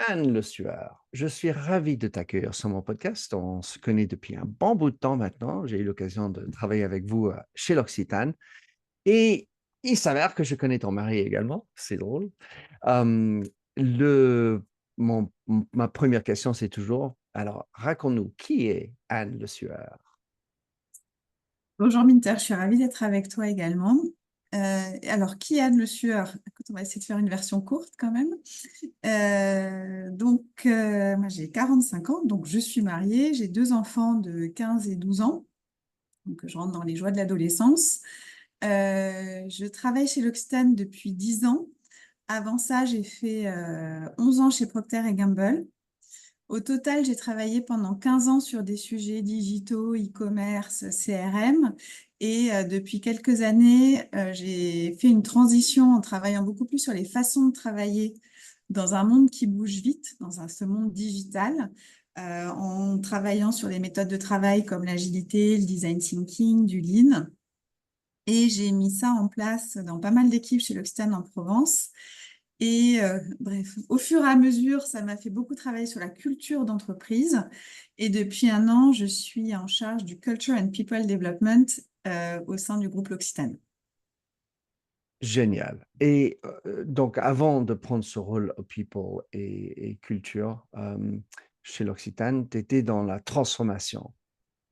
Anne Le Sueur, je suis ravi de t'accueillir sur mon podcast. On se connaît depuis un bon bout de temps maintenant. J'ai eu l'occasion de travailler avec vous chez l'Occitane. Et il s'avère que je connais ton mari également. C'est drôle. Euh, le, ma première question, c'est toujours, alors raconte-nous, qui est Anne Le Sueur? Bonjour Minter, je suis ravie d'être avec toi également. Alors, qui est Anne Le Sueur? Écoute, on va essayer de faire une version courte quand même. Moi j'ai 45 ans, donc je suis mariée, j'ai deux enfants de 15 et 12 ans, donc je rentre dans les joies de l'adolescence. Je travaille chez L'Occitane depuis 10 ans. Avant ça, j'ai fait 11 ans chez Procter Gamble. Au total, j'ai travaillé pendant 15 ans sur des sujets digitaux, e-commerce, CRM. Et depuis quelques années, j'ai fait une transition en travaillant beaucoup plus sur les façons de travailler dans un monde qui bouge vite, ce monde digital, en travaillant sur des méthodes de travail comme l'agilité, le design thinking, du lean. Et j'ai mis ça en place dans pas mal d'équipes chez L'Occitane en Provence. Et bref, au fur et à mesure, ça m'a fait beaucoup travailler sur la culture d'entreprise. Et depuis un an, je suis en charge du Culture and People Development au sein du groupe L'Occitane. Génial. Et donc, avant de prendre ce rôle People et culture chez l'Occitane, tu étais dans la transformation.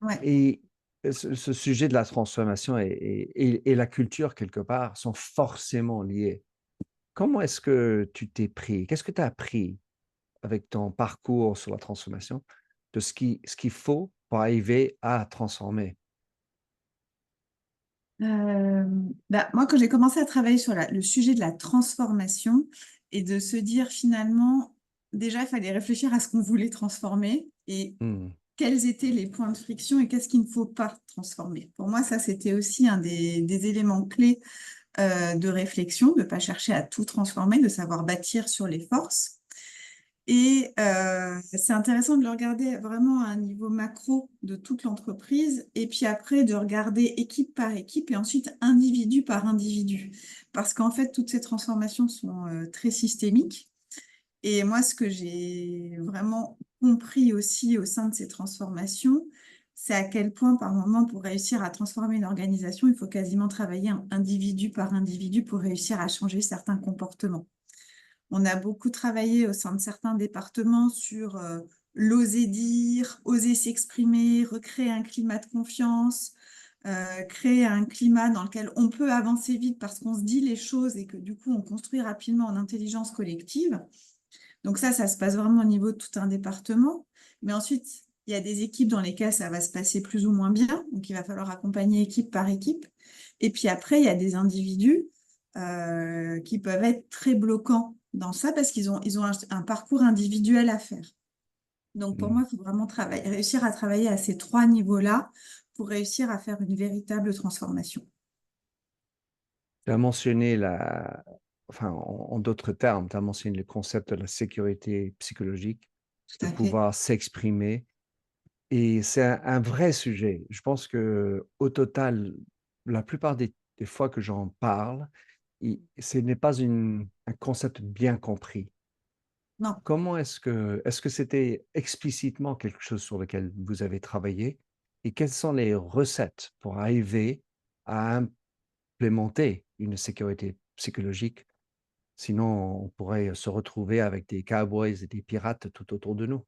Ouais. Et ce sujet de la transformation et la culture, quelque part, sont forcément liés. Comment est-ce que tu t'es pris? Qu'est-ce que tu as appris avec ton parcours sur la transformation de ce qu'il faut pour arriver à transformer? Euh, Moi, quand j'ai commencé à travailler sur le sujet de la transformation et de se dire finalement, déjà, il fallait réfléchir à ce qu'on voulait transformer et Hmm. quels étaient les points de friction et qu'est-ce qu'il ne faut pas transformer. Pour moi, ça, c'était aussi un des éléments clés de réflexion, de ne pas chercher à tout transformer, de savoir bâtir sur les forces. Et c'est intéressant de le regarder vraiment à un niveau macro de toute l'entreprise, et puis après de regarder équipe par équipe et ensuite individu par individu. Parce qu'en fait, toutes ces transformations sont très systémiques. Et moi, ce que j'ai vraiment compris aussi au sein de ces transformations, c'est à quel point, par moment, pour réussir à transformer une organisation, il faut quasiment travailler individu par individu pour réussir à changer certains comportements. On a beaucoup travaillé au sein de certains départements sur l'oser dire, oser s'exprimer, recréer un climat de confiance, créer un climat dans lequel on peut avancer vite parce qu'on se dit les choses et que du coup on construit rapidement en intelligence collective. Donc ça se passe vraiment au niveau de tout un département. Mais ensuite, il y a des équipes dans lesquelles ça va se passer plus ou moins bien. Donc il va falloir accompagner équipe par équipe. Et puis après, il y a des individus qui peuvent être très bloquants dans ça parce qu'ils ont un parcours individuel à faire. Donc pour Hmm. moi, il faut vraiment réussir à travailler à ces trois niveaux-là pour réussir à faire une véritable transformation. Tu as mentionné enfin, en d'autres termes, tu as mentionné le concept de la sécurité psychologique, Tout de à fait. pouvoir s'exprimer. Et c'est un vrai sujet. Je pense que au total, la plupart des fois que j'en parle, ce n'est pas un concept bien compris. Non. Comment est-ce que c'était explicitement quelque chose sur lequel vous avez travaillé et quelles sont les recettes pour arriver à implémenter une sécurité psychologique? Sinon, on pourrait se retrouver avec des cowboys et des pirates tout autour de nous.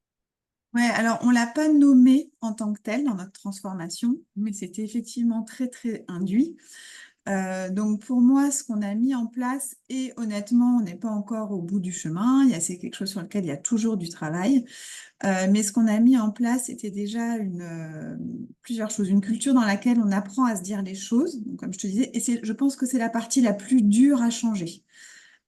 Ouais, alors on l'a pas nommé en tant que tel dans notre transformation, mais c'était effectivement très très induit. Donc pour moi, ce qu'on a mis en place, et honnêtement, on n'est pas encore au bout du chemin, c'est quelque chose sur lequel il y a toujours du travail, mais ce qu'on a mis en place, c'était déjà plusieurs choses. Une culture dans laquelle on apprend à se dire les choses, donc, comme je te disais, et je pense que c'est la partie la plus dure à changer.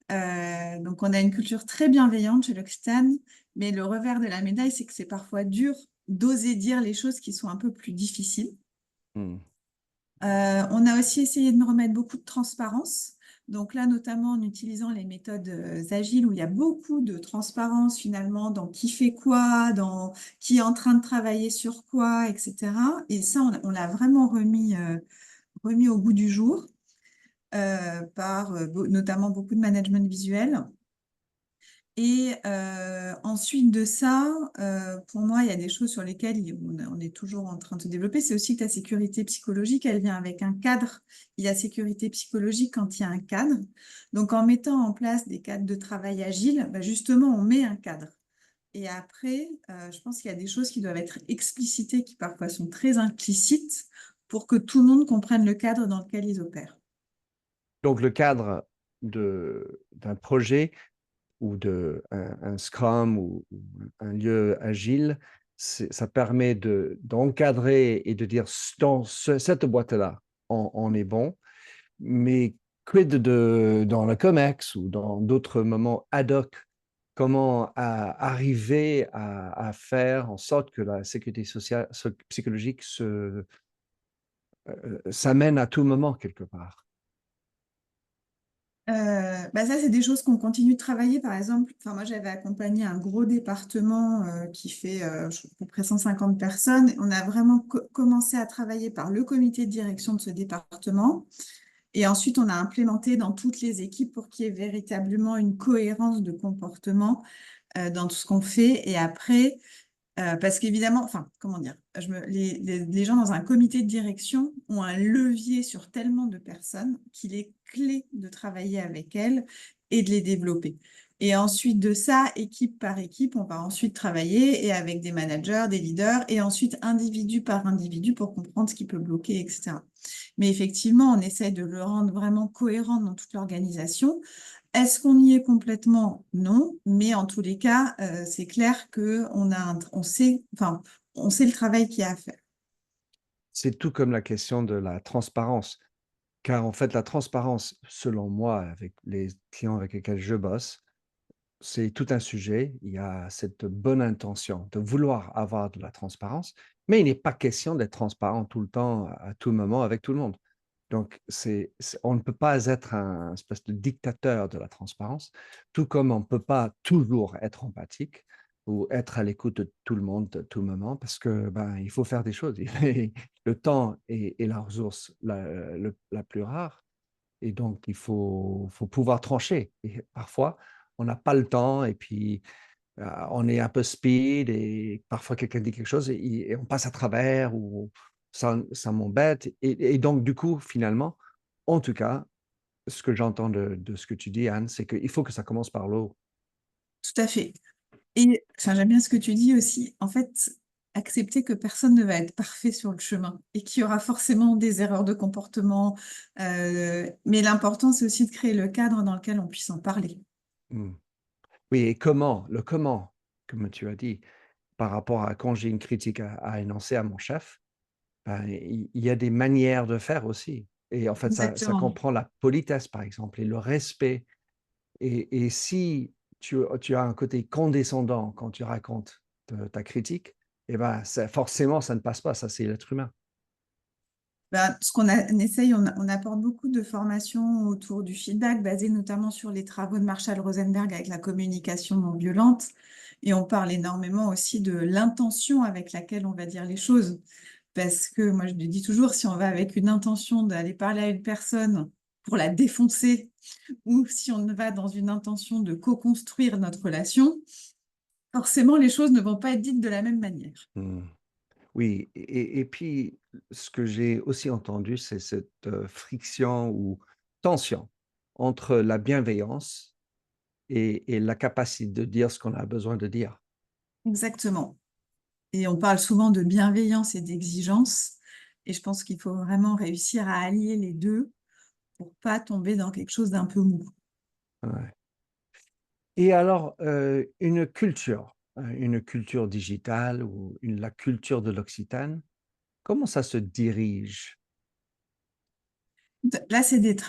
Donc, on a une culture très bienveillante chez l'Occitane, mais le revers de la médaille, c'est que c'est parfois dur d'oser dire les choses qui sont un peu plus difficiles. Hmm. On a aussi essayé de remettre beaucoup de transparence. Donc là, notamment en utilisant les méthodes agiles, où il y a beaucoup de transparence finalement dans qui fait quoi, dans qui est en train de travailler sur quoi, etc. Et ça, on l'a vraiment remis au goût du jour par notamment beaucoup de management visuel. Et ensuite de ça, pour moi, il y a des choses sur lesquelles on est toujours en train de se développer. C'est aussi que la sécurité psychologique, elle vient avec un cadre. Il y a sécurité psychologique quand il y a un cadre. Donc, en mettant en place des cadres de travail agiles, bah, justement, on met un cadre. Et après, je pense qu'il y a des choses qui doivent être explicitées, qui parfois sont très implicites, pour que tout le monde comprenne le cadre dans lequel ils opèrent. Donc, le cadre d'un projet ou un Scrum ou un lieu agile, ça permet d'encadrer et de dire dans cette boîte-là, on est bon, mais quid dans le COMEX ou dans d'autres moments ad hoc, comment arriver à faire en sorte que la sécurité sociale, psychologique s'amène à tout moment quelque part. Bah ça, c'est des choses qu'on continue de travailler. Par exemple, enfin, moi, j'avais accompagné un gros département qui fait à peu près 150 personnes. On a vraiment commencé à travailler par le comité de direction de ce département. Et ensuite, on a implémenté dans toutes les équipes pour qu'il y ait véritablement une cohérence de comportement dans tout ce qu'on fait. Et après, parce qu'évidemment, enfin, comment dire, les gens dans un comité de direction ont un levier sur tellement de personnes qu'il est clé de travailler avec elles et de les développer. Et ensuite de ça, équipe par équipe, on va ensuite travailler et avec des managers, des leaders, et ensuite individu par individu pour comprendre ce qui peut bloquer, etc. Mais effectivement, on essaie de le rendre vraiment cohérent dans toute l'organisation. Est-ce qu'on y est complètement? Non, mais en tous les cas, c'est clair on sait, enfin, on sait le travail qu'il y a à faire. C'est tout comme la question de la transparence. Car en fait, la transparence, selon moi, avec les clients avec lesquels je bosse, c'est tout un sujet. Il y a cette bonne intention de vouloir avoir de la transparence, mais il n'est pas question d'être transparent tout le temps, à tout moment, avec tout le monde. Donc, on ne peut pas être un espèce de dictateur de la transparence, tout comme on ne peut pas toujours être empathique ou être à l'écoute de tout le monde, à tout moment, parce que ben, il faut faire des choses. Le temps est la ressource la plus rare. Et donc, faut pouvoir trancher. Et parfois, on n'a pas le temps et puis on est un peu speed et parfois quelqu'un dit quelque chose et on passe à travers ou ça m'embête. Et donc, du coup, finalement, en tout cas, ce que j'entends de ce que tu dis, Anne, c'est qu'il faut que ça commence par l'eau. Tout à fait. Et enfin, j'aime bien ce que tu dis aussi. En fait, accepter que personne ne va être parfait sur le chemin et qu'il y aura forcément des erreurs de comportement. Mais l'important, c'est aussi de créer le cadre dans lequel on puisse en parler. Mm. Oui, et le comment, comme tu as dit, par rapport à quand j'ai une critique à énoncer à mon chef, ben, il y a des manières de faire aussi. Et en fait, ça Exactement. comprend la politesse, par exemple, et le respect. Et si tu as un côté condescendant quand tu racontes ta critique, eh ben, forcément, ça ne passe pas. Ça, c'est l'être humain. Ben, on essaye, on apporte beaucoup de formations autour du feedback, basées notamment sur les travaux de Marshall Rosenberg avec la communication non violente. Et on parle énormément aussi de l'intention avec laquelle on va dire les choses. Parce que moi, je le dis toujours, si on va avec une intention d'aller parler à une personne pour la défoncer, ou si on va dans une intention de co-construire notre relation, forcément, les choses ne vont pas être dites de la même manière. Hmm. Oui, et puis, ce que j'ai aussi entendu, c'est cette friction ou tension entre la bienveillance et la capacité de dire ce qu'on a besoin de dire. Exactement. Et on parle souvent de bienveillance et d'exigence. Et je pense qu'il faut vraiment réussir à allier les deux pour pas tomber dans quelque chose d'un peu mou. Ouais. Et alors, une culture digitale ou la culture de l'Occitane, comment ça se dirige? Là,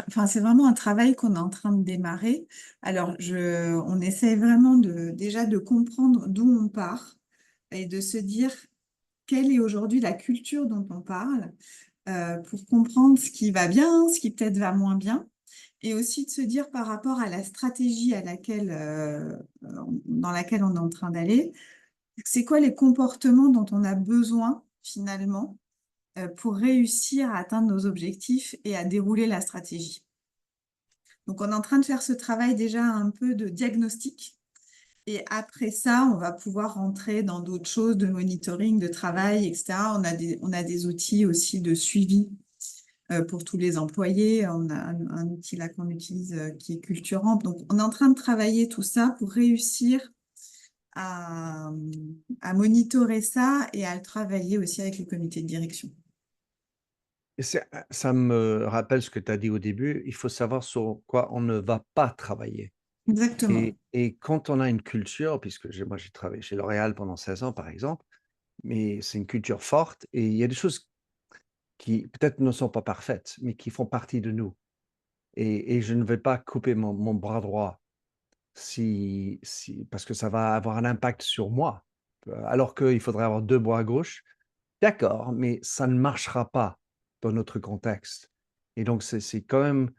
enfin, c'est vraiment un travail qu'on est en train de démarrer. Alors, on essaie vraiment déjà de comprendre d'où on part et de se dire quelle est aujourd'hui la culture dont on parle pour comprendre ce qui va bien, ce qui peut-être va moins bien, et aussi de se dire par rapport à la stratégie dans laquelle on est en train d'aller, c'est quoi les comportements dont on a besoin finalement pour réussir à atteindre nos objectifs et à dérouler la stratégie. Donc, on est en train de faire ce travail déjà un peu de diagnostic Et après ça, on va pouvoir rentrer dans d'autres choses de monitoring, de travail, etc. On a des outils aussi de suivi pour tous les employés. On a un outil là qu'on utilise qui est Culturamp. Donc, on est en train de travailler tout ça pour réussir à, à monitorer ça et à le travailler aussi avec le comité de direction. Et ça me rappelle ce que tu as dit au début, il faut savoir sur quoi on ne va pas travailler. Exactement. Et quand on a une culture, puisque moi j'ai travaillé chez L'Oréal pendant 16 ans par exemple, mais c'est une culture forte et il y a des choses qui peut-être ne sont pas parfaites, mais qui font partie de nous. Et je ne vais pas couper mon bras droit parce que ça va avoir un impact sur moi. Alors qu'il faudrait avoir 2 bras gauches, d'accord, mais ça ne marchera pas dans notre contexte. Et donc c'est quand même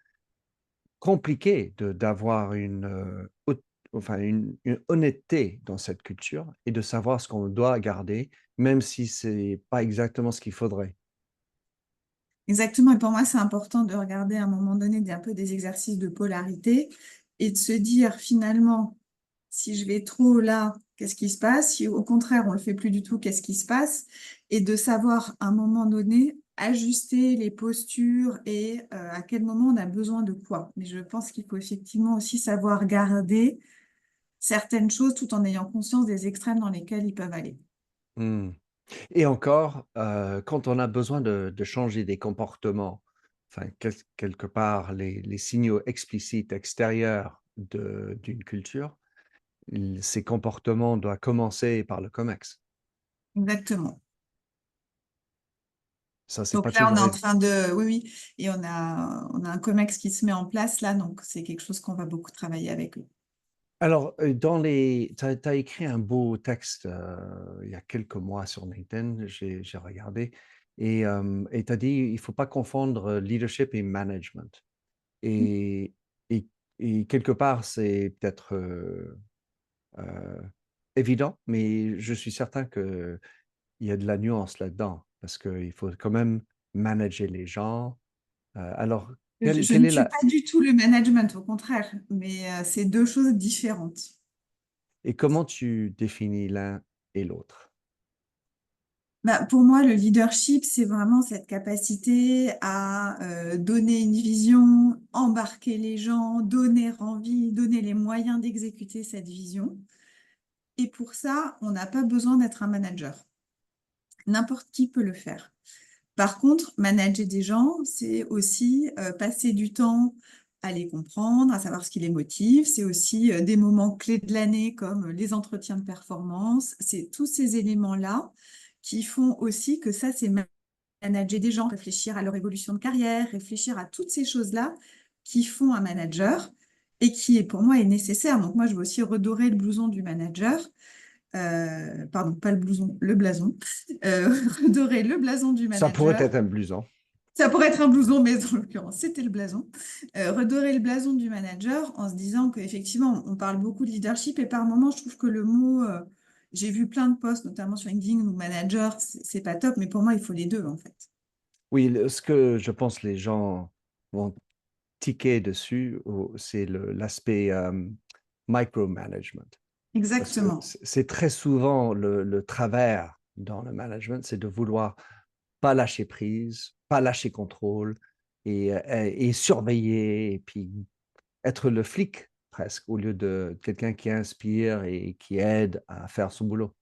compliqué d'avoir enfin une honnêteté dans cette culture et de savoir ce qu'on doit garder, même si c'est pas exactement ce qu'il faudrait. Exactement. Et pour moi, c'est important de regarder à un moment donné un peu des exercices de polarité et de se dire finalement, si je vais trop là, qu'est-ce qui se passe? Si au contraire, on le fait plus du tout, qu'est-ce qui se passe? Et de savoir à un moment donné ajuster les postures et à quel moment on a besoin de quoi. Mais je pense qu'il faut effectivement aussi savoir garder certaines choses tout en ayant conscience des extrêmes dans lesquels ils peuvent aller. Mmh. Et encore, quand on a besoin de changer des comportements, enfin quelque part les signaux explicites extérieurs d'une culture, ces comportements doivent commencer par le COMEX. Exactement. Ça, c'est pas Donc là, on est toujours en évident. train de, oui, oui, et on a un COMEX qui se met en place là, donc c'est quelque chose qu'on va beaucoup travailler avec eux. Alors, tu as écrit un beau texte, il y a quelques mois sur LinkedIn, j'ai regardé et tu as dit: «Il faut pas confondre, leadership et management» et et et quelque part, c'est peut-être, heu, évident, mais je suis certain qu'il y a de la nuance là-dedans parce qu'il faut quand même manager les gens. Alors, Je quelle ne est tue la pas du tout le management, au contraire, mais c'est deux choses différentes. et comment tu définis l'un et l'autre? Bah, pour moi, le leadership, c'est vraiment cette capacité à donner une vision, embarquer les gens, donner envie, donner les moyens d'exécuter cette vision. Et pour ça, on n'a pas besoin d'être un manager. N'importe qui peut le faire. Par contre, manager des gens, c'est aussi passer du temps à les comprendre, à savoir ce qui les motive. C'est aussi des moments clés de l'année comme les entretiens de performance. C'est tous ces éléments-là qui font aussi que ça, c'est manager des gens, réfléchir à leur évolution de carrière, réfléchir à toutes ces choses-là qui font un manager et qui, pour moi, est nécessaire. Donc, moi, je veux aussi redorer le blouson du manager. Pardon, pas le blouson, le blason. Redorer le blason du Ça pourrait manager. être un blouson. Ça pourrait être un blouson, mais dans l'occurrence, c'était le blason. Redorer le blason du manager en se disant qu'effectivement, on parle beaucoup de leadership et par moments, je trouve que le mot, j'ai vu plein de posts, notamment sur LinkedIn, où manager, c'est pas top, mais pour moi, il faut les deux, en fait. Oui, ce que je pense les gens vont tiquer dessus, c'est l'aspect micromanagement. Parce que Exactement. c'est très souvent le travers dans le management, c'est de vouloir pas lâcher prise, pas lâcher contrôle et surveiller, et puis être le flic presque, au lieu de quelqu'un qui inspire et qui aide à faire son boulot.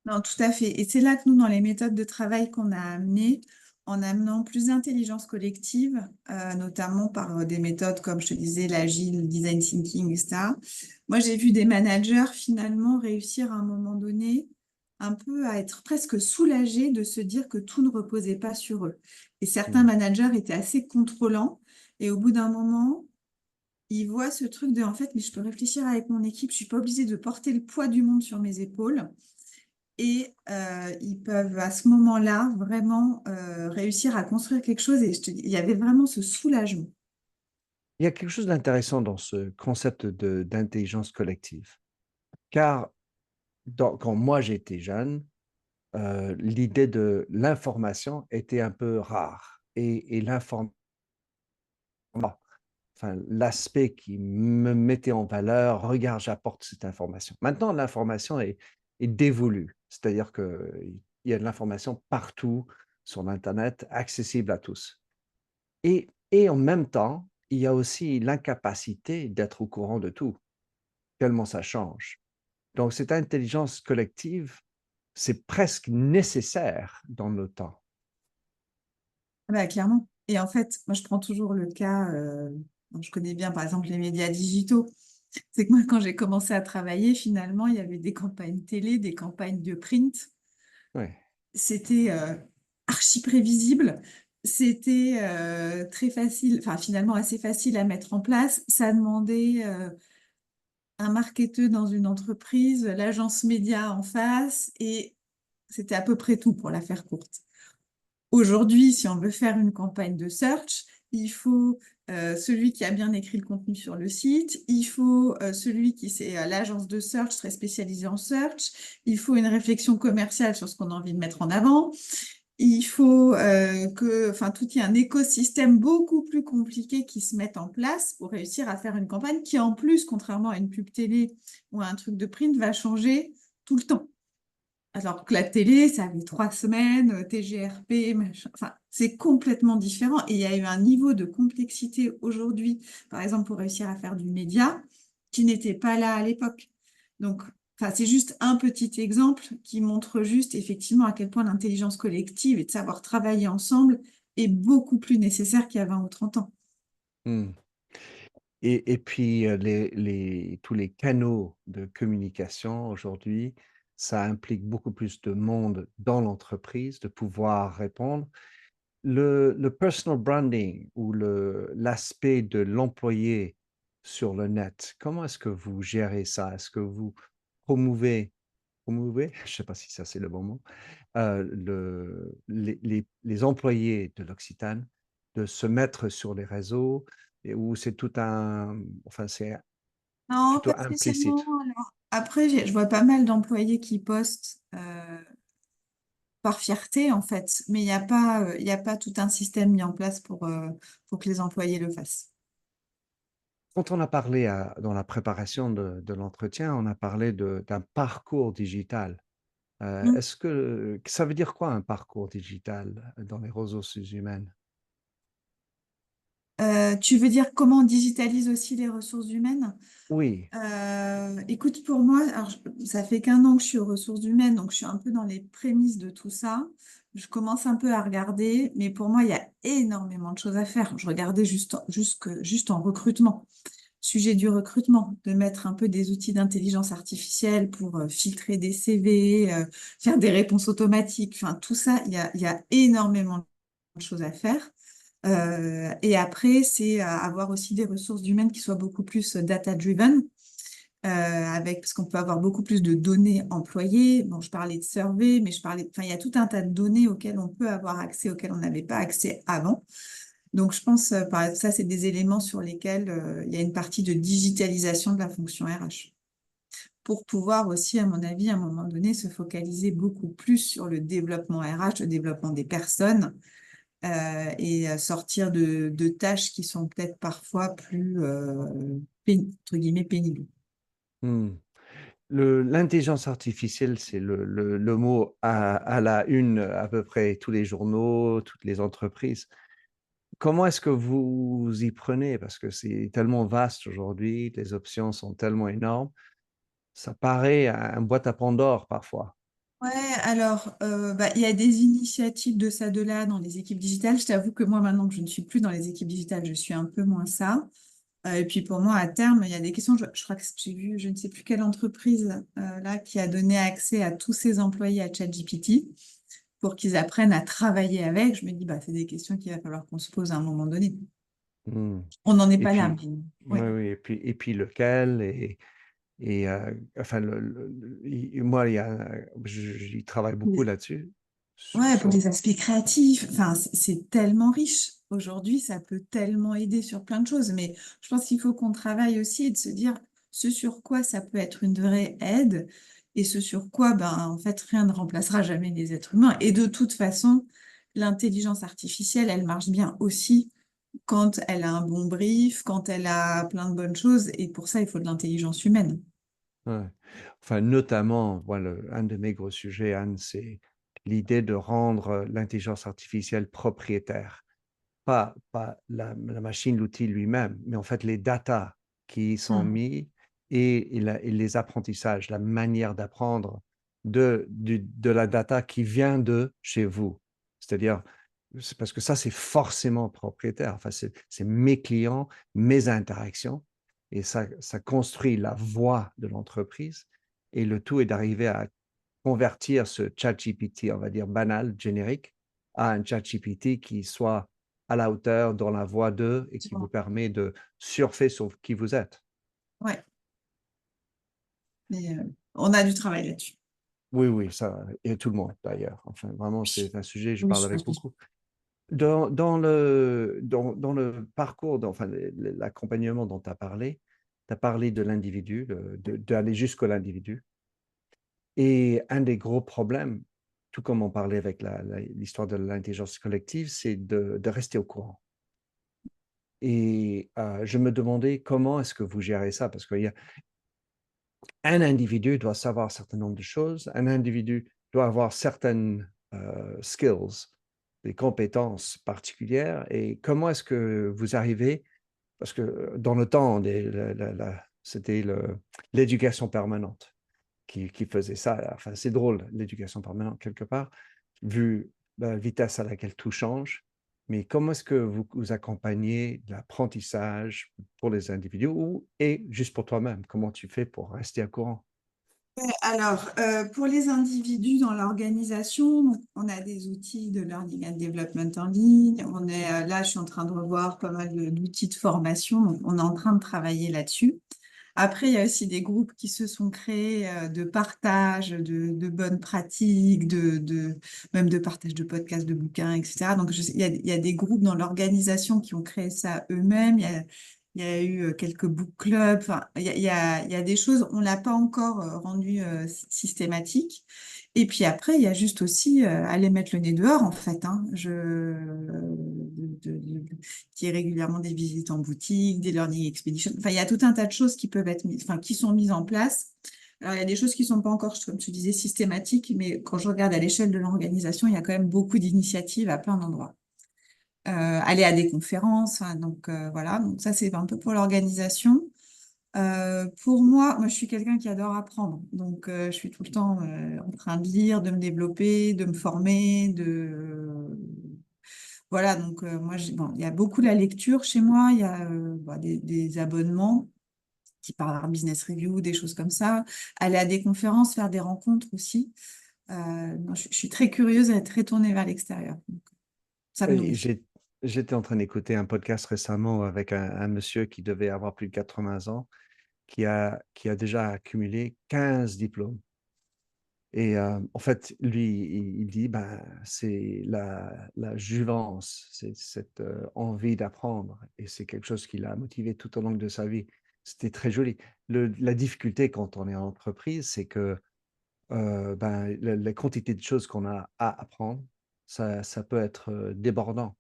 Non, tout à fait. Et c'est là que nous, dans les méthodes de travail qu'on a amenées, en amenant plus d'intelligence collective, notamment par des méthodes comme je te disais, l'agile, le design thinking, etc. Moi, j'ai vu des managers finalement réussir à un moment donné un peu à être presque soulagés de se dire que tout ne reposait pas sur eux. Et certains Mmh. managers étaient assez contrôlants. Et au bout d'un moment, ils voient ce truc de, en fait, mais je peux réfléchir avec mon équipe, je suis pas obligée de porter le poids du monde sur mes épaules. Et ils peuvent à ce moment-là vraiment réussir à construire quelque chose. Et il y avait vraiment ce soulagement. Il y a quelque chose d'intéressant dans ce concept d'intelligence collective, car quand moi j'étais jeune, l'idée de l'information était un peu rare et l'information enfin, l'aspect qui me mettait en valeur, regarde, j'apporte cette information. Maintenant, l'information est dévolue, c'est-à-dire qu'il y a de l'information partout sur l'Internet, accessible à tous. Et en même temps, il y a aussi l'incapacité d'être au courant de tout, tellement ça change. Donc, cette intelligence collective, c'est presque nécessaire dans nos temps. Ah bah, clairement. Et en fait, moi, je prends toujours le cas, je connais bien, par exemple, les médias digitaux. C'est que moi, quand j'ai commencé à travailler, finalement, il y avait des campagnes télé, des campagnes de print. Ouais. C'était archi prévisible. C'était très facile, enfin, finalement, assez facile à mettre en place. Ça demandait un marketeur dans une entreprise, l'agence média en face, et c'était à peu près tout pour la faire courte. Aujourd'hui, si on veut faire une campagne de search, il faut celui qui a bien écrit le contenu sur le site, il faut celui qui c'est l'agence de search très spécialisée en search, il faut une réflexion commerciale sur ce qu'on a envie de mettre en avant, il faut enfin, tout il y a un écosystème beaucoup plus compliqué qui se mette en place pour réussir à faire une campagne qui, en plus, contrairement à une pub télé ou à un truc de print, va changer tout le temps. Alors que la télé, ça avait 3 semaines, TGRP, machin. Enfin, c'est complètement différent. Et il y a eu un niveau de complexité aujourd'hui, par exemple, pour réussir à faire du média, qui n'était pas là à l'époque. Donc, enfin, c'est juste un petit exemple qui montre juste effectivement à quel point l'intelligence collective et de savoir travailler ensemble est beaucoup plus nécessaire qu'il y a 20 ou 30 ans. Hmm. Et puis, tous les canaux de communication aujourd'hui, ça implique beaucoup plus de monde dans l'entreprise, de pouvoir répondre. Le personal branding ou l'aspect de l'employé sur le net, comment est-ce que vous gérez ça? Est-ce que vous promouvez, je ne sais pas si ça c'est le bon mot, les employés de l'Occitane de se mettre sur les réseaux où c'est tout un, enfin c'est Non, plutôt pas spécialement. implicite. Alors, après, je vois pas mal d'employés qui postent par fierté, en fait, mais il y a pas tout un système mis en place pour que les employés le fassent. Quand on a parlé dans la préparation de l'entretien, on a parlé d'un parcours digital. Mm. Est-ce que ça veut dire quoi un parcours digital dans les ressources humaines? Tu veux dire comment on digitalise aussi les ressources humaines? Oui. Écoute, pour moi, alors, ça fait qu'1 an que je suis aux ressources humaines, donc je suis un peu dans les prémices de tout ça. Je commence un peu à regarder, mais pour moi, il y a énormément de choses à faire. Je regardais juste en recrutement. Sujet du recrutement, de mettre un peu des outils d'intelligence artificielle pour filtrer des CV, faire des réponses automatiques. Enfin, tout ça, il y a énormément de choses à faire. Et après, c'est avoir aussi des ressources humaines qui soient beaucoup plus data-driven, parce qu'on peut avoir beaucoup plus de données employées. Bon, je parlais de survey, mais enfin, il y a tout un tas de données auxquelles on peut avoir accès, auxquelles on n'avait pas accès avant. Donc, je pense, ça, c'est des éléments sur lesquels il y a une partie de digitalisation de la fonction RH. Pour pouvoir aussi, à mon avis, à un moment donné, se focaliser beaucoup plus sur le développement RH, le développement des personnes, et sortir de tâches qui sont peut-être parfois plus, entre guillemets, pénibles. Hmm. L'intelligence artificielle, c'est le mot à la une à peu près tous les journaux, toutes les entreprises. Comment est-ce que vous y prenez? Parce que c'est tellement vaste aujourd'hui, les options sont tellement énormes. Ça paraît un boîte à Pandore parfois. Ouais, alors, bah, il y a des initiatives de ça, de là dans les équipes digitales. Je t'avoue que moi, maintenant que je ne suis plus dans les équipes digitales, je suis un peu moins ça. Et puis pour moi, à terme, il y a des questions. Je crois que j'ai vu, je ne sais plus quelle entreprise là qui a donné accès à tous ses employés à ChatGPT pour qu'ils apprennent à travailler avec. Je me dis, bah, c'est des questions qu'il va falloir qu'on se pose à un moment donné. Hmm. On n'en est Et pas là, puis, mais oui, ouais. oui, et puis lequel? Enfin, moi, j'y travaille beaucoup là-dessus. Ouais, pour les aspects créatifs, enfin, c'est tellement riche. Aujourd'hui, ça peut tellement aider sur plein de choses, mais je pense qu'il faut qu'on travaille aussi et de se dire ce sur quoi ça peut être une vraie aide et ce sur quoi, ben, en fait, rien ne remplacera jamais les êtres humains. Et de toute façon, l'intelligence artificielle, elle marche bien aussi quand elle a un bon brief, quand elle a plein de bonnes choses. Et pour ça, il faut de l'intelligence humaine. Ouais. Enfin, notamment, voilà, un de mes gros sujets, Anne, c'est l'idée de rendre l'intelligence artificielle propriétaire. Pas la machine, l'outil lui-même, mais en fait les datas qui y sont Hmm. mis et les apprentissages, la manière d'apprendre de la data qui vient de chez vous. C'est-à-dire, c'est parce que ça, c'est forcément propriétaire. Enfin, c'est mes clients, mes interactions, et ça construit la voix de l'entreprise. Et le tout est d'arriver à convertir ce ChatGPT, on va dire banal, générique, à un ChatGPT qui soit à la hauteur, dans la voie d'eux et Tu qui vous vois. permet de surfer sur qui vous êtes. Ouais, mais on a du travail là-dessus. Oui, oui, ça, et tout le monde d'ailleurs. Enfin, vraiment, Oui, c'est un sujet, je oui, parle je avec pense que beaucoup. Dans le parcours, enfin, l'accompagnement dont tu as parlé de l'individu, d'aller jusqu'à l'individu. Et un des gros problèmes, tout comme on parlait avec l'histoire de l'intelligence collective, c'est de rester au courant. Et je me demandais comment est-ce que vous gérez ça, parce qu'il y a un individu doit savoir un certain nombre de choses, un individu doit avoir certaines skills, des compétences particulières, et comment est-ce que vous arrivez, parce que dans le temps, c'était l'éducation permanente qui faisait ça. Enfin, c'est drôle, l'éducation permanente, quelque part, vu la vitesse à laquelle tout change. Mais comment est-ce que vous accompagnez l'apprentissage pour les individus et juste pour toi-même? Comment tu fais pour rester à courant? Alors, pour les individus dans l'organisation, donc, on a des outils de learning and development en ligne. On est là, je suis en train de revoir pas mal d'outils de formation. Donc, on est en train de travailler là-dessus. Après, il y a aussi des groupes qui se sont créés de partage de bonnes pratiques, même de partage de podcasts, de bouquins, etc. Donc, il y a des groupes dans l'organisation qui ont créé ça eux-mêmes. Il y a eu quelques book clubs. Enfin, il y a des choses, on l'a pas encore rendu systématique. Et puis après, il y a juste aussi aller mettre le nez dehors, en fait. Hein. Qui est régulièrement des visites en boutique, des learning expeditions. Enfin, il y a tout un tas de choses qui peuvent être mises, enfin, qui sont mises en place. Alors, il y a des choses qui ne sont pas encore, comme tu disais, systématiques, mais quand je regarde à l'échelle de l'organisation, il y a quand même beaucoup d'initiatives à plein d'endroits. Aller à des conférences, hein, donc voilà, donc ça c'est un peu pour l'organisation. Pour moi, je suis quelqu'un qui adore apprendre, donc je suis tout le temps en train de lire, de me développer, de me former, voilà, donc moi, bon, il y a beaucoup la lecture chez moi, il y a des abonnements qui parlent à Business Review, des choses comme ça, aller à des conférences, faire des rencontres aussi. Non, je suis très curieuse et très tournée vers l'extérieur. Donc, ça me Et nourrit. j'étais en train d'écouter un podcast récemment avec un monsieur qui devait avoir plus de 80 ans, qui a déjà accumulé 15 diplômes. Et en fait, lui, il dit, ben, c'est la juvence, c'est cette envie d'apprendre. Et c'est quelque chose qui l'a motivé tout au long de sa vie. C'était très joli. La difficulté quand on est en entreprise, c'est que ben, la quantité de choses qu'on a à apprendre, ça peut être débordant.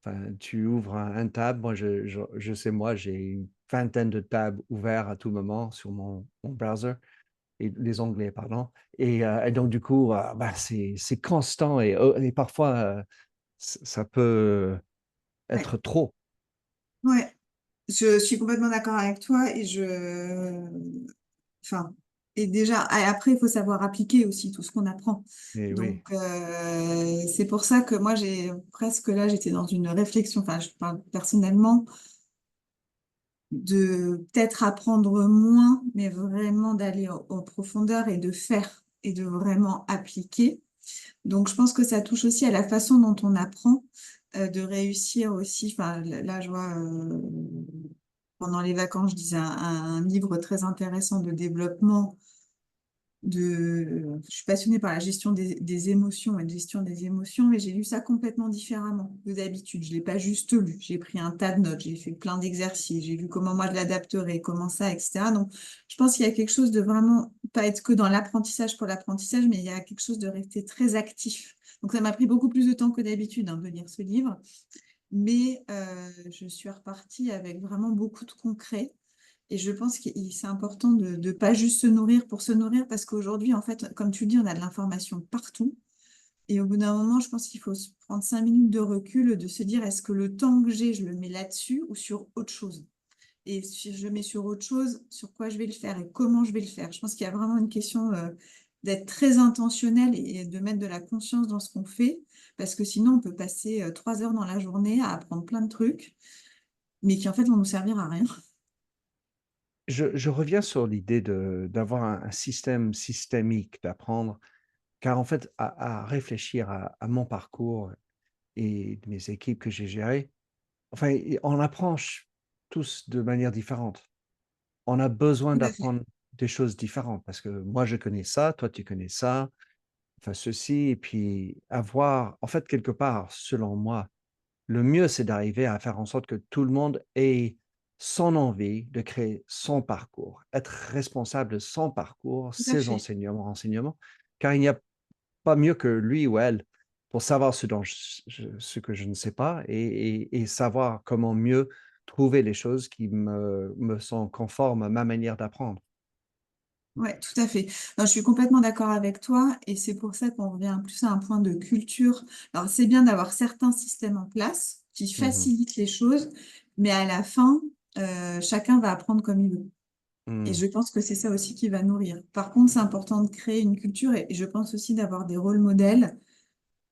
Enfin, tu ouvres un tab, moi je sais, moi j'ai une vingtaine de tabs ouverts à tout moment sur mon browser et les onglets, pardon. Et donc, du coup, bah, c'est constant et parfois, ça peut Ouais, être trop. ouais. Je suis complètement d'accord avec toi enfin, et déjà, après, il faut savoir appliquer aussi tout ce qu'on apprend. Et Donc, oui, c'est pour ça que moi, j'étais dans une réflexion, enfin, je parle personnellement, de peut-être apprendre moins, mais vraiment d'aller en profondeur et de faire et de vraiment appliquer. Donc, je pense que ça touche aussi à la façon dont on apprend, de réussir aussi. Enfin, là, je vois, pendant les vacances, je disais un livre très intéressant de développement. Je suis passionnée par la gestion des émotions et de gestion des émotions, mais j'ai lu ça complètement différemment que d'habitude. Je l'ai pas juste lu. J'ai pris un tas de notes, j'ai fait plein d'exercices, j'ai vu comment moi je l'adapterais, comment ça, etc. Donc, je pense qu'il y a quelque chose de vraiment, pas être que dans l'apprentissage pour l'apprentissage, mais il y a quelque chose de rester très actif. Donc, ça m'a pris beaucoup plus de temps que d'habitude, hein, de lire ce livre. mais je suis repartie avec vraiment beaucoup de concret. Et je pense que c'est important de ne pas juste se nourrir pour se nourrir, parce qu'aujourd'hui, en fait, comme tu le dis, on a de l'information partout. Et au bout d'un moment, je pense qu'il faut se prendre 5 minutes de recul, de se dire, est-ce que le temps que j'ai, je le mets là-dessus ou sur autre chose? Et si je le mets sur autre chose, sur quoi je vais le faire et comment je vais le faire? Je pense qu'il y a vraiment une question d'être très intentionnel et de mettre de la conscience dans ce qu'on fait, parce que sinon, on peut passer 3 heures dans la journée à apprendre plein de trucs, mais qui en fait vont nous servir à rien. Je reviens sur l'idée d'avoir un système systémique d'apprendre, car en fait, à réfléchir à mon parcours et de mes équipes que j'ai gérées, enfin, on apprend tous de manière différente. On a besoin Tout à fait. d'apprendre des choses différentes parce que moi, je connais ça, toi, tu connais ça, enfin, ceci, et puis avoir, en fait, quelque part, selon moi, le mieux, c'est d'arriver à faire en sorte que tout le monde ait son envie de créer son parcours, être responsable de son parcours, Tout à ses fait. renseignements, car il n'y a pas mieux que lui ou elle pour savoir ce que je ne sais pas et savoir comment mieux trouver les choses qui me sont conformes à ma manière d'apprendre. Ouais, tout à fait. Non, je suis complètement d'accord avec toi et c'est pour ça qu'on revient plus à un point de culture. Alors, c'est bien d'avoir certains systèmes en place qui Mhm. facilitent les choses, mais à la fin, chacun va apprendre comme il veut. Et Mm. je pense que c'est ça aussi qui va nourrir. Par contre, c'est important de créer une culture et je pense aussi d'avoir des rôles modèles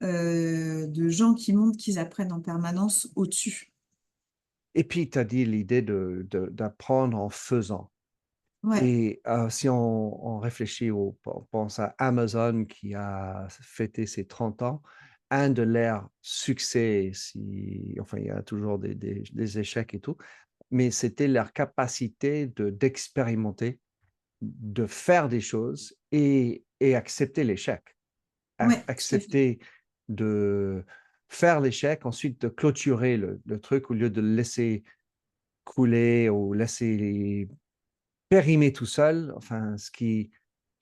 de gens qui montrent qu'ils apprennent en permanence au-dessus. Et puis, tu as dit l'idée d'apprendre en faisant. Ouais, Et si on réfléchit, on pense à Amazon qui a fêté ses 30 ans, un de leurs succès, enfin, il y a toujours des échecs et tout, mais c'était leur capacité d'expérimenter, de faire des choses et accepter l'échec. ouais, tout à fait. Accepter de faire l'échec, ensuite de clôturer le truc au lieu de le laisser couler ou laisser périmer tout seul, enfin, qui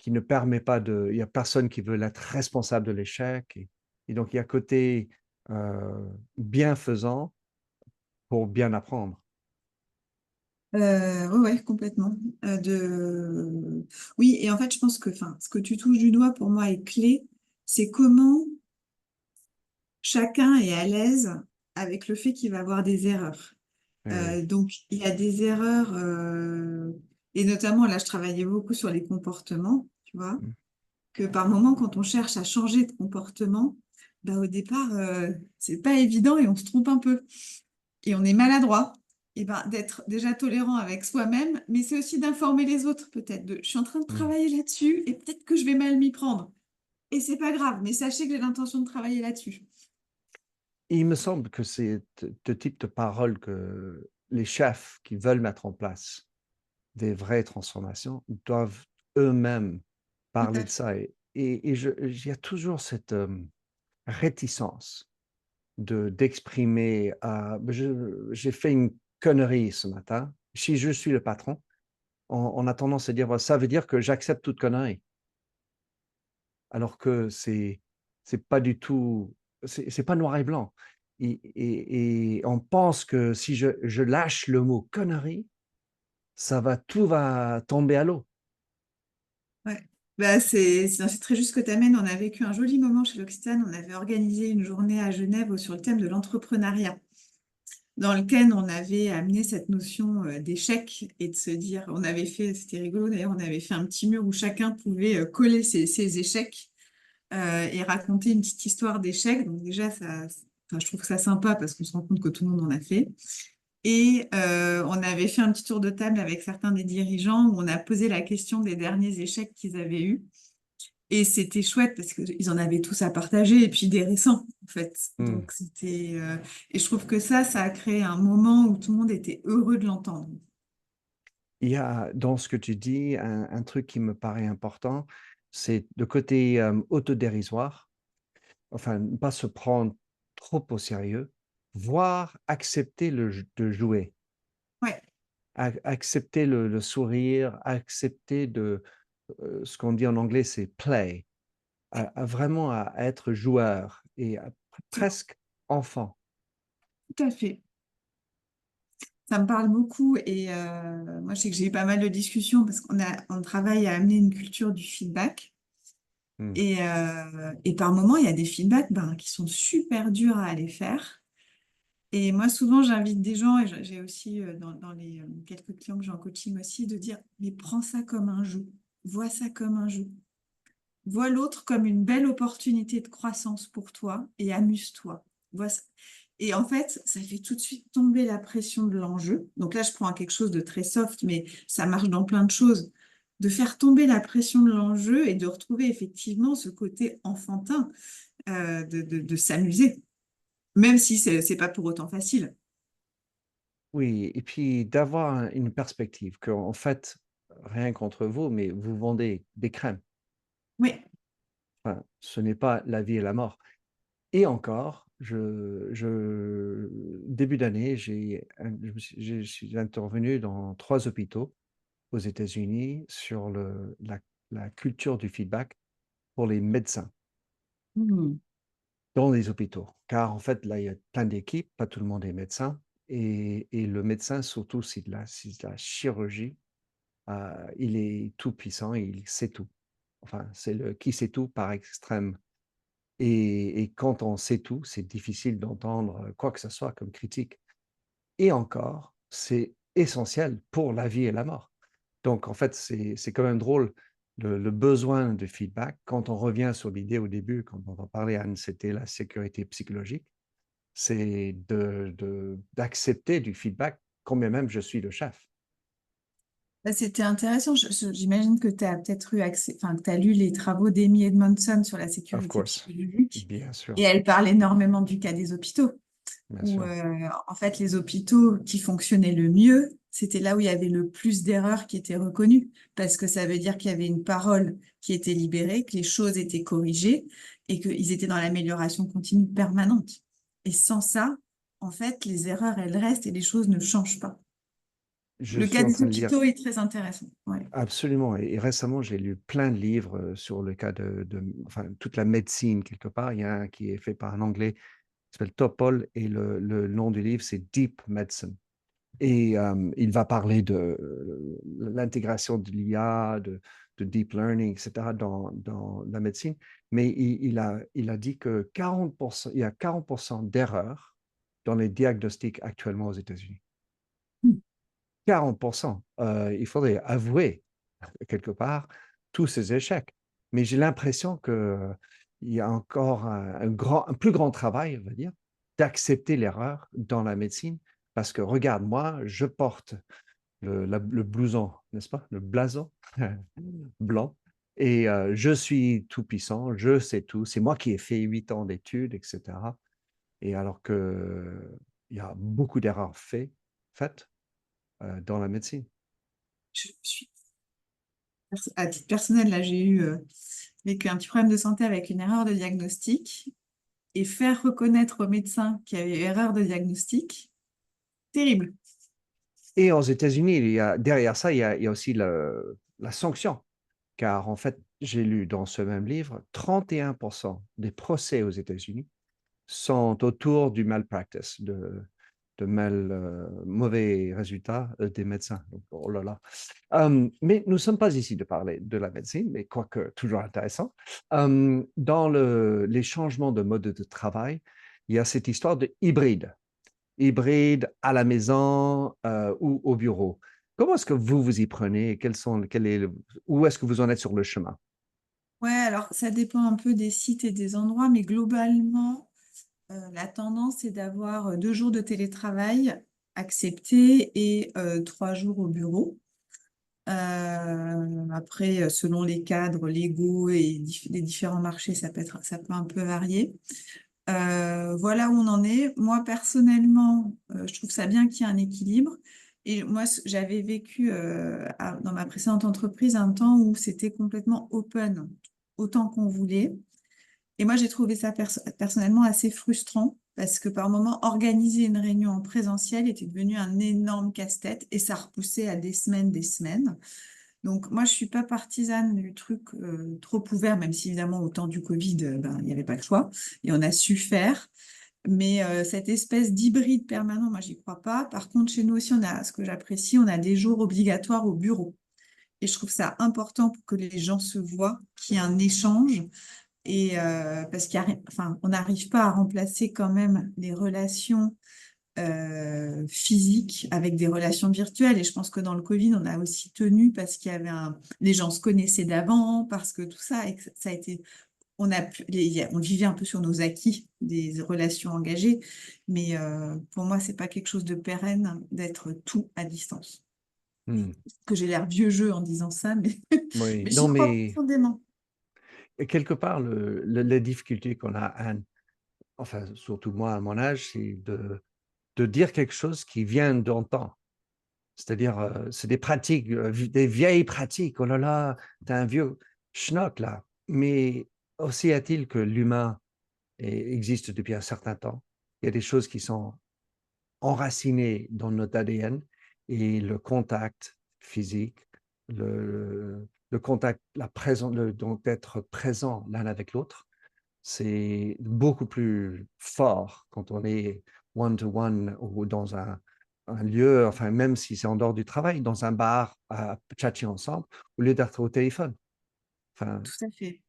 ne permet pas de. Il n'y a personne qui veut être responsable de l'échec. Et donc, il y a côté bienfaisant pour bien apprendre. Ouais, ouais, complètement. Oui, et en fait, je pense que, enfin, ce que tu touches du doigt pour moi est clé. C'est comment chacun est à l'aise avec le fait qu'il va avoir des erreurs. Eh oui. Donc, il y a des erreurs, et notamment là, je travaillais beaucoup sur les comportements, tu vois, Mm. que par moment, quand on cherche à changer de comportement, bah, au départ, c'est pas évident et on se trompe un peu et on est maladroit. Et ben, d'être déjà tolérant avec soi-même, mais c'est aussi d'informer les autres, peut-être. Je suis en train de Mm. travailler là-dessus et peut-être que je vais mal m'y prendre. Et c'est pas grave, mais sachez que j'ai l'intention de travailler là-dessus. Il me semble que c'est ce type de parole que les chefs qui veulent mettre en place des vraies transformations doivent eux-mêmes Tout parler à de fait. ça. Il y a toujours cette réticence d'exprimer, j'ai fait une connerie ce matin. Si je suis le patron, on a tendance à dire, bah, ça veut dire que j'accepte toute connerie. Alors que c'est pas du tout, c'est pas noir et blanc. Et on pense que si je lâche le mot connerie, tout va tomber à l'eau. Ouais. Bah, c'est très juste ce que tu amènes. On a vécu un joli moment chez l'Occitane. On avait organisé une journée à Genève sur le thème de l'entrepreneuriat, dans lequel on avait amené cette notion d'échec et de se dire, on avait fait, c'était rigolo d'ailleurs, on avait fait un petit mur où chacun pouvait coller ses échecs et raconter une petite histoire d'échec. Donc déjà, enfin, je trouve ça sympa parce qu'on se rend compte que tout le monde en a fait. Et on avait fait un petit tour de table avec certains des dirigeants où on a posé la question des derniers échecs qu'ils avaient eus. Et c'était chouette parce qu'ils en avaient tous à partager et puis des récents, en fait. Hmm. Donc c'était. Et je trouve que ça a créé un moment où tout le monde était heureux de l'entendre. Il y a dans ce que tu dis un truc qui me paraît important, c'est le côté autodérisoire, enfin, ne pas se prendre trop au sérieux, voire accepter de jouer, Ouais, accepter le sourire, accepter ce qu'on dit en anglais, c'est play, vraiment à être joueur et presque enfant. Tout à fait. Ça me parle beaucoup et moi, je sais que j'ai eu pas mal de discussions parce on travaille à amener une culture du feedback. Hmm. Et par moments, il y a des feedbacks ben, qui sont super durs à aller faire. Et moi, souvent, j'invite des gens, et j'ai aussi dans les quelques clients que j'ai en coaching aussi, de dire, mais prends ça comme un jeu, vois ça comme un jeu. Vois l'autre comme une belle opportunité de croissance pour toi et amuse-toi. Vois ça. Et en fait, ça fait tout de suite tomber la pression de l'enjeu. Donc là, je prends quelque chose de très soft, mais ça marche dans plein de choses. De faire tomber la pression de l'enjeu et de retrouver effectivement ce côté enfantin de s'amuser, même si c'est pas pour autant facile. Oui, et puis d'avoir une perspective que, en fait, rien contre vous, mais vous vendez des crèmes. Oui. Enfin, ce n'est pas la vie et la mort. Et encore, début d'année, je suis intervenu dans 3 hôpitaux aux États-Unis sur la culture du feedback pour les médecins Mhm. dans les hôpitaux. Car en fait, là, il y a plein d'équipes, pas tout le monde est médecin. Et le médecin, surtout, c'est de la chirurgie. Il est tout puissant, il sait tout. Enfin, c'est le qui sait tout par extrême. Et quand on sait tout, c'est difficile d'entendre quoi que ce soit comme critique. Et encore, c'est essentiel pour la vie et la mort. Donc, en fait, c'est quand même drôle, le besoin de feedback. Quand on revient sur l'idée au début, quand on en parlait, Anne, c'était la sécurité psychologique. C'est d'accepter du feedback, quand bien même je suis le chef. Bah, c'était intéressant. J'imagine que tu as peut-être eu accès, enfin, que tu as lu les travaux d'Amy Edmondson sur la Of sécurité course. psychologique. Bien Et sûr, elle parle énormément du cas des hôpitaux, bien où sûr. en fait les hôpitaux qui fonctionnaient le mieux, c'était là où il y avait le plus d'erreurs qui étaient reconnues, parce que ça veut dire qu'il y avait une parole qui était libérée, que les choses étaient corrigées et qu'ils étaient dans l'amélioration continue permanente. Et sans ça, en fait, les erreurs, elles restent et les choses ne changent pas. Je Le suis cas en des train de lire. hôpitaux est très intéressant. Ouais. Absolument. Et récemment, j'ai lu plein de livres sur le cas enfin, toute la médecine quelque part. Il y a un qui est fait par un Anglais qui s'appelle Topol et le nom du livre, c'est Deep Medicine. Et il va parler de l'intégration de l'IA, de deep learning, etc., dans la médecine. Mais il a dit que 40%, il y a 40% d'erreurs dans les diagnostics actuellement aux États-Unis. 40%. Il faudrait avouer quelque part tous ces échecs. Mais j'ai l'impression qu'il y a encore un plus grand travail, on va dire, d'accepter l'erreur dans la médecine. Parce que regarde, moi, je porte le blouson, n'est-ce pas? Le blason blanc. Et je suis tout puissant, je sais tout. C'est moi qui ai fait 8 ans d'études, etc. Et alors que il y a beaucoup d'erreurs faites dans la médecine. Je suis à titre personnel, là, j'ai eu vécu un petit problème de santé avec une erreur de diagnostic et faire reconnaître au médecin qu'il y avait erreur de diagnostic, terrible. Et aux États-Unis, derrière ça, il y a aussi la sanction. Car en fait, j'ai lu dans ce même livre, 31% des procès aux États-Unis sont autour du malpractice, mauvais résultats des médecins. Donc, oh là là. Mais nous ne sommes pas ici de parler de la médecine, mais quoique toujours intéressant. Dans les changements de mode de travail, il y a cette histoire de hybride à la maison ou au bureau. Comment est-ce que vous vous y prenez? Où est-ce que vous en êtes sur le chemin? Ouais, alors ça dépend un peu des sites et des endroits, mais globalement, la tendance est d'avoir 2 jours de télétravail acceptés et 3 jours au bureau. Après, selon les cadres légaux et les différents marchés, ça peut un peu varier. Voilà où on en est. Moi, personnellement, je trouve ça bien qu'il y ait un équilibre. Et moi, j'avais vécu dans ma précédente entreprise un temps où c'était complètement open, autant qu'on voulait. Et moi, j'ai trouvé ça personnellement assez frustrant parce que par moment, organiser une réunion en présentiel était devenu un énorme casse-tête et ça repoussait à des semaines, des semaines. Donc, moi, je suis pas partisane du truc trop ouvert, même si évidemment, au temps du Covid, ben, il n'y avait pas le choix et on a su faire. Mais cette espèce d'hybride permanent, moi, j'y crois pas. Par contre, chez nous aussi, ce que j'apprécie, on a des jours obligatoires au bureau. Et je trouve ça important pour que les gens se voient, qu'il y ait un échange. Et parce enfin, on n'arrive pas à remplacer quand même les relations physiques avec des relations virtuelles. Et je pense que dans le Covid, on a aussi tenu parce qu'il y avait les gens se connaissaient d'avant, parce que tout ça, et que ça a été, on vivait un peu sur nos acquis des relations engagées. Mais pour moi, c'est pas quelque chose de pérenne d'être tout à distance. Hmm. Que j'ai l'air vieux jeu en disant ça, mais, Oui, mais non, j'y crois mais profondément. quelque part, la difficulté qu'on a, Anne, enfin, surtout moi à mon âge, c'est de dire quelque chose qui vient d'antan. C'est-à-dire, c'est des pratiques, des vieilles pratiques. Oh là là, t'es un vieux schnock là. Mais aussi est-il que l'humain existe depuis un certain temps. Il y a des choses qui sont enracinées dans notre ADN et le contact physique, le contact, la présence, donc d'être présent l'un avec l'autre, c'est beaucoup plus fort quand on est one-to-one ou dans un lieu, enfin, même si c'est en dehors du travail, dans un bar à tchatcher ensemble, au lieu d'être au téléphone. Enfin, Tout à fait.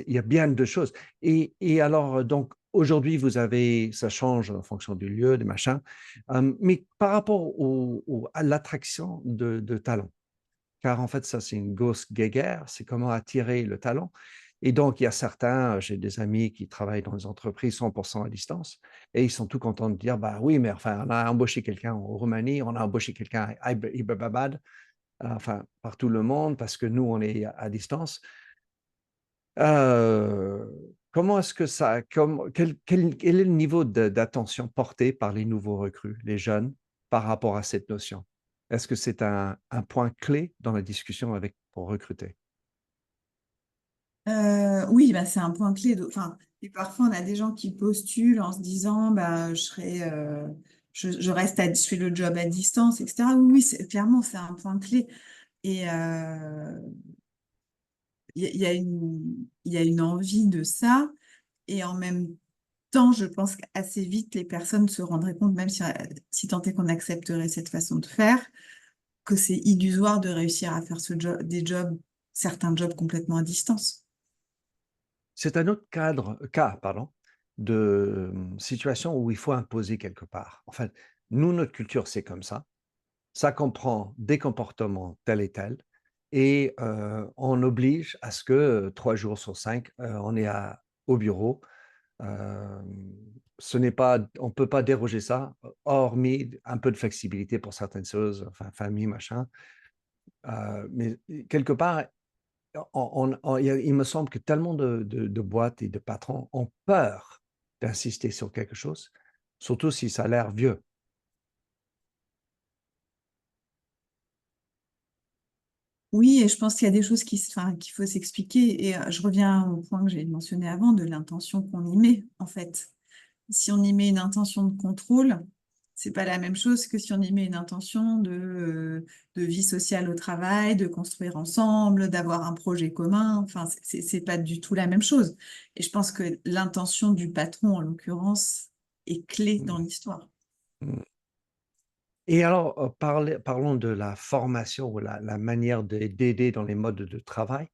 il y a bien deux choses. Et alors, donc, aujourd'hui, vous avez, ça change en fonction du lieu, des machins, mais par rapport à l'attraction de talent, car en fait, ça, c'est une grosse guéguerre, c'est comment attirer le talent. Et donc, il y a certains, j'ai des amis qui travaillent dans des entreprises 100% à distance, et ils sont tout contents de dire, bah oui, mais enfin, on a embauché quelqu'un en Roumanie, on a embauché quelqu'un à Hyderabad, enfin, partout le monde, parce que nous, on est à distance. Comment est-ce que ça, quel est le niveau d'attention porté par les nouveaux recrues, les jeunes, par rapport à cette notion? Est-ce que c'est un point clé dans la discussion pour recruter? Oui, bah, c'est un point clé. Enfin, et parfois, on a des gens qui postulent en se disant, bah, je reste je fais le job à distance, etc. Oui, oui, clairement, c'est un point clé. Et il y a une envie de ça. Et en même temps, je pense qu'assez vite, les personnes se rendraient compte, même si tant est qu'on accepterait cette façon de faire, que c'est illusoire de réussir à faire certains jobs complètement à distance. C'est un autre cas, pardon, de situation où il faut imposer quelque part. En fait, nous, notre culture, c'est comme ça. Ça comprend des comportements tels et tels, et on oblige à ce que 3 jours sur 5, on est au bureau. Euh, on ne peut pas déroger ça, hormis un peu de flexibilité pour certaines choses, enfin, famille, machin. Mais quelque part, il me semble que tellement de boîtes et de patrons ont peur d'insister sur quelque chose, surtout si ça a l'air vieux. Oui, et je pense qu'il y a des choses enfin, qu'il faut s'expliquer. Et je reviens au point que j'ai mentionné avant de l'intention qu'on y met, en fait. Si on y met une intention de contrôle, c'est pas la même chose que si on y met une intention de vie sociale au travail, de construire ensemble, d'avoir un projet commun. Enfin, c'est pas du tout la même chose. Et je pense que l'intention du patron, en l'occurrence, est clé dans Mm. l'histoire. Mm. Et alors, parlons de la formation ou la manière d'aider dans les modes de travail.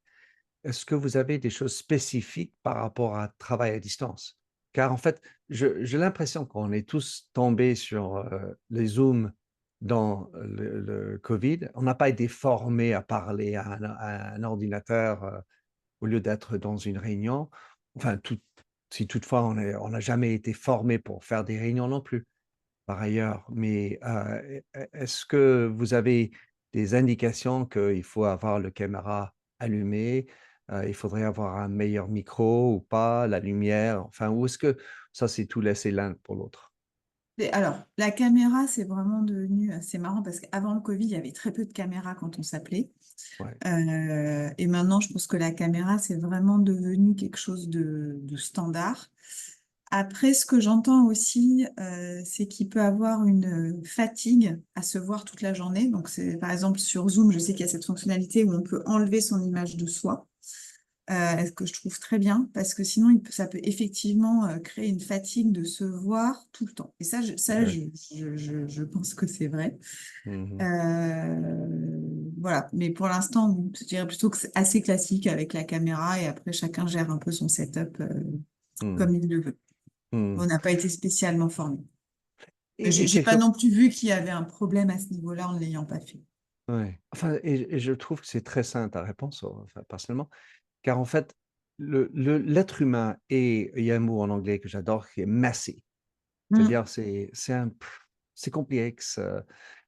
Est-ce que vous avez des choses spécifiques par rapport à travail à distance? Car en fait, j'ai l'impression qu'on est tous tombés sur les Zooms dans le Covid. On n'a pas été formés à parler à un ordinateur au lieu d'être dans une réunion. Enfin, si toutefois on n'a jamais été formé pour faire des réunions non plus, par ailleurs. Mais est-ce que vous avez des indications qu'il faut avoir le caméra allumé, il faudrait avoir un meilleur micro ou pas, la lumière, enfin, ou est-ce que ça, c'est tout laissé l'un pour l'autre? Alors, la caméra, c'est vraiment devenu assez marrant parce qu'avant le Covid, il y avait très peu de caméras quand on s'appelait. Ouais. Et maintenant, je pense que la caméra, c'est vraiment devenu quelque chose de standard. Après, ce que j'entends aussi, c'est qu'il peut avoir une fatigue à se voir toute la journée. Donc, c'est par exemple sur Zoom, je sais qu'il y a cette fonctionnalité où on peut enlever son image de soi. ce que je trouve très bien, parce que sinon, ça peut effectivement créer une fatigue de se voir tout le temps. Et ça, Ouais. je pense que c'est vrai. Mhm. Voilà, mais pour l'instant, bon, je dirais plutôt que c'est assez classique avec la caméra et après, chacun gère un peu son setup Mhm. comme il le veut. On Mhm. n'a pas été spécialement formé. Et J'ai quelque pas chose, non plus vu qu'il y avait un problème à ce niveau-là en ne l'ayant pas fait. ouais. Enfin, et je trouve que c'est très sain ta réponse, enfin, personnellement, car en fait, l'être humain, et il y a un mot en anglais que j'adore qui est messy. Mm. C'est-à-dire, c'est complexe.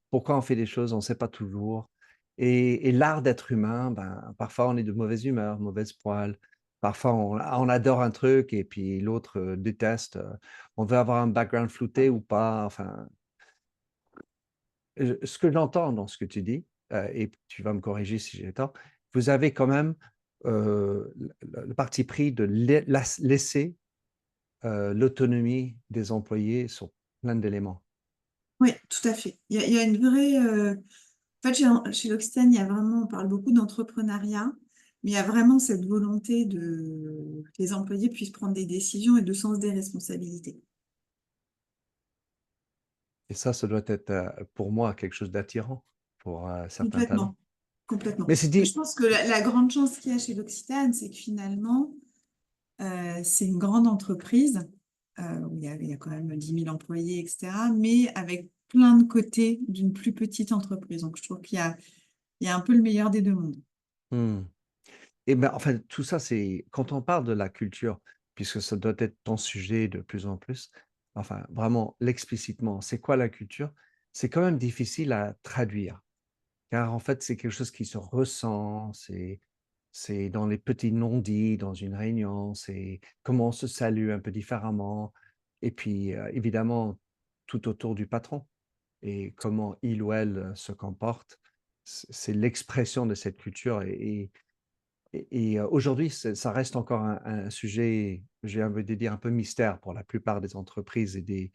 Pourquoi on fait des choses, on ne sait pas toujours. Et l'art d'être humain, ben, parfois on est de mauvaise humeur, mauvaise poile. Parfois on adore un truc et puis l'autre déteste. On veut avoir un background flouté ou pas. Enfin, ce que j'entends dans ce que tu dis, et tu vas me corriger si j'ai tort, vous avez quand même le parti pris de laisser l'autonomie des employés sur plein d'éléments. Oui, tout à fait. Il y a une vraie. En fait, chez l'Occitane, il y a vraiment, on parle beaucoup d'entrepreneuriat, mais il y a vraiment cette volonté que les employés puissent prendre des décisions et de sens des responsabilités. Et ça doit être pour moi quelque chose d'attirant pour certains talents. Complètement. Complètement. Mais c'est Je dit, pense que la grande chance qu'il y a chez l'Occitane, c'est que finalement, c'est une grande entreprise où il y a quand même 10 000 employés, etc., mais avec plein de côtés d'une plus petite entreprise. Donc, je trouve il y a un peu le meilleur des deux mondes. hmm. Et ben, enfin, tout ça, c'est quand on parle de la culture, puisque ça doit être ton sujet de plus en plus, enfin, vraiment, l'explicitement, c'est quoi la culture? C'est quand même difficile à traduire, car en fait, c'est quelque chose qui se ressent, c'est dans les petits non-dits, dans une réunion, c'est comment on se salue un peu différemment, et puis, évidemment, tout autour du patron. Et comment il ou elle se comporte. C'est l'expression de cette culture. Aujourd'hui, ça reste encore un sujet, j'ai envie de dire, un peu mystère pour la plupart des entreprises et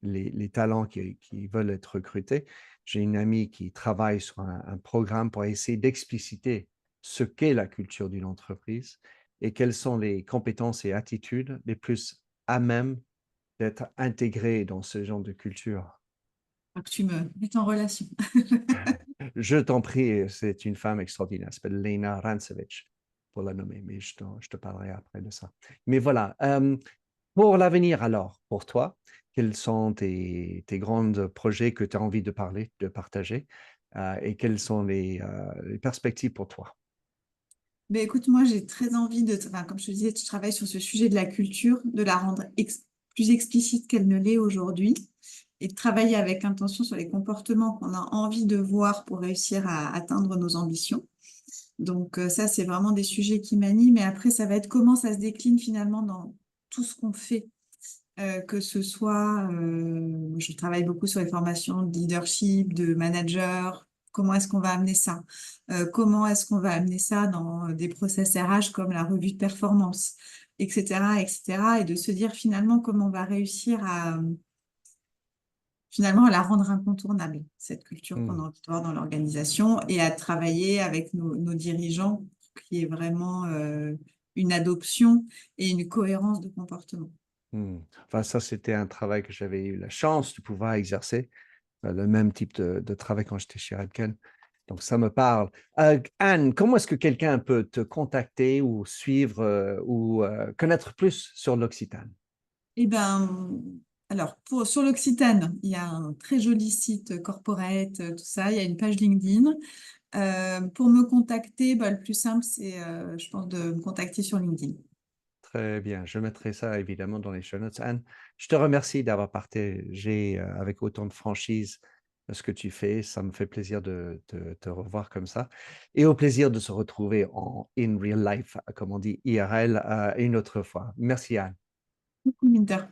les talents qui veulent être recrutés. J'ai une amie qui travaille sur un programme pour essayer d'expliciter ce qu'est la culture d'une entreprise et quelles sont les compétences et attitudes les plus à même d'être intégrées dans ce genre de culture. Faut que tu me mettes en relation. Je t'en prie, c'est une femme extraordinaire. Elle s'appelle Lena Rancevic, pour la nommer, mais je te parlerai après de ça. Mais voilà, pour l'avenir alors, pour toi, quels sont tes grands projets que tu as envie de parler, de partager, et quelles sont les perspectives pour toi? Ben écoute, moi j'ai très envie enfin, comme je te disais, je travaille sur ce sujet de la culture, de la rendre plus explicite qu'elle ne l'est aujourd'hui et de travailler avec intention sur les comportements qu'on a envie de voir pour réussir à atteindre nos ambitions. Donc ça, c'est vraiment des sujets qui m'animent. Et après, ça va être comment ça se décline finalement dans tout ce qu'on fait. Que ce soit, je travaille beaucoup sur les formations de leadership, de manager. Comment est-ce qu'on va amener ça? Comment est-ce qu'on va amener ça dans des process RH comme la revue de performance, etc., etc. Et de se dire finalement comment on va réussir à finalement à la rendre incontournable, cette culture qu'on a Hmm, envie de voir dans l'organisation et à travailler avec nos dirigeants pour qu'il y ait vraiment une adoption et une cohérence de comportement. hmm. Enfin, ça, c'était un travail que j'avais eu la chance de pouvoir exercer, le même type de travail quand j'étais chez Redken. Donc, ça me parle. Anne, comment est-ce que quelqu'un peut te contacter ou suivre ou connaître plus sur l'Occitane? Eh ben, alors, sur l'Occitane, il y a un très joli site corporate, tout ça. Il y a une page LinkedIn. Pour me contacter, bah, le plus simple, c'est, je pense, de me contacter sur LinkedIn. Très bien, je mettrai ça évidemment dans les show notes. Anne, je te remercie d'avoir partagé avec autant de franchise ce que tu fais. Ça me fait plaisir de te revoir comme ça et au plaisir de se retrouver en in real life, comme on dit IRL, une autre fois. Merci Anne. Beaucoup, Minter.